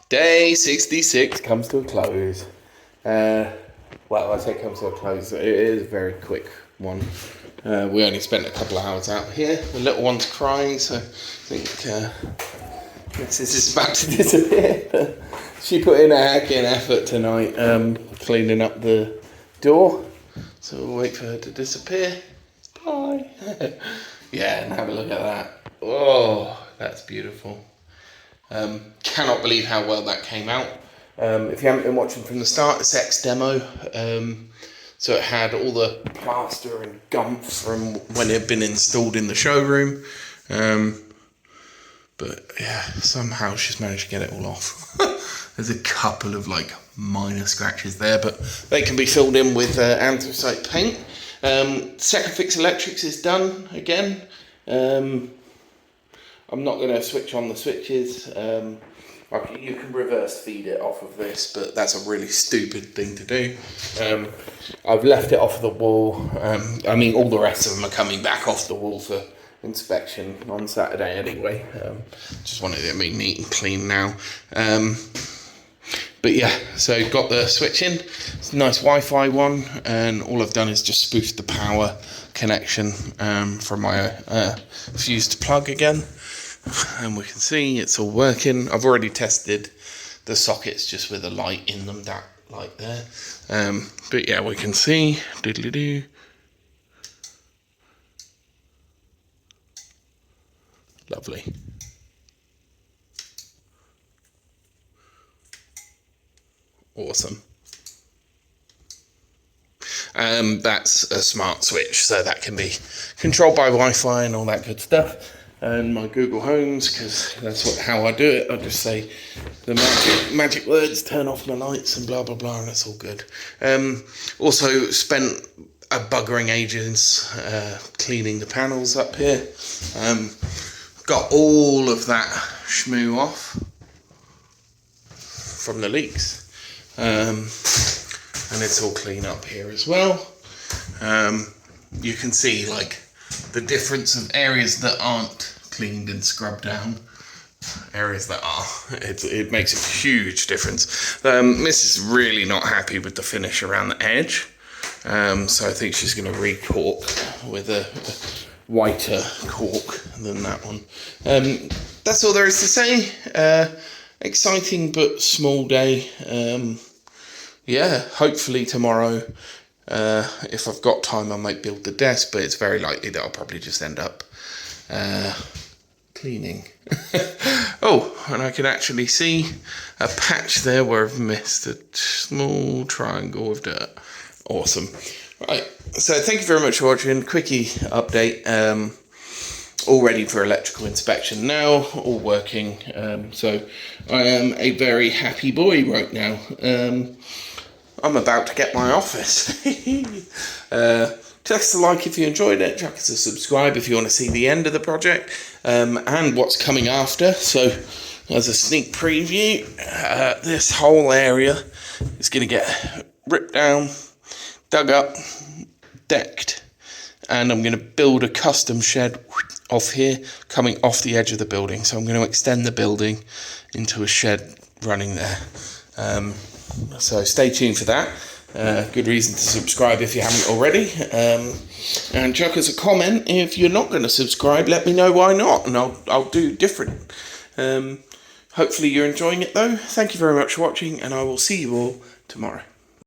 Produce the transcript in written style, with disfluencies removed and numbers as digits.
Day 66 comes to a close. Well, I say comes to a close. It is a very quick one. We only spent a couple of hours out here. The little one's crying, so I think this is about to disappear. But she put in a hacking effort tonight, cleaning up the door. So we'll wait for her to disappear. Bye. Yeah, and have a look at that. Oh, that's beautiful. Cannot believe how well that came out. If you haven't been watching from the start, it's X demo. So it had all the plaster and gum from when it had been installed in the showroom. But yeah, somehow she's managed to get it all off. There's a couple of like minor scratches there, but they can be filled in with anthracite paint. Second Fix Electrics is done again. I'm not going to switch on the switches. You can reverse feed it off of this, but that's a really stupid thing to do. I've left it off the wall. I mean, all the rest of them are coming back off the wall for inspection on Saturday anyway. Just wanted it to be neat and clean now. But yeah, so got the switch in. It's a nice Wi-Fi one, and all I've done is just spoofed the power connection from my fused plug again. And we can see it's all working. I've already tested the sockets just with a light in them, that light there. But yeah, we can see. Doodly-doo. Lovely. Awesome. That's a smart switch, so that can be controlled by Wi-Fi and all that good stuff. And my Google Homes, because that's how I do it. I just say the magic words, turn off my lights and blah blah blah, and it's all good. Also spent a buggering ages cleaning the panels up here. Got all of that schmoo off from the leaks, and it's all clean up here as well. You can see like the difference of areas that aren't cleaned and scrubbed down, areas that are. It makes a huge difference. Miss is really not happy with the finish around the edge, so I think she's going to re-caulk with a whiter caulk than that one. That's all there is to say. Exciting but small day. Yeah, hopefully tomorrow, if I've got time, I might build the desk, but it's very likely that I'll probably just end up cleaning. Oh, and I can actually see a patch there where I've missed a small triangle of dirt. Awesome. Right, so thank you very much for watching. Quickie update. All ready for electrical inspection now, all working. So I am a very happy boy right now. I'm about to get my office. Just a like if you enjoyed it. Chuck us a subscribe if you want to see the end of the project and what's coming after. So as a sneak preview, this whole area is going to get ripped down, dug up, decked, and I'm going to build a custom shed off here, coming off the edge of the building. So I'm going to extend the building into a shed running there. So stay tuned for that. Good reason to subscribe if you haven't already. And chuck us a comment if you're not going to subscribe. Let me know why not, and I'll do different. Hopefully you're enjoying it though. Thank you very much for watching, and I will see you all tomorrow.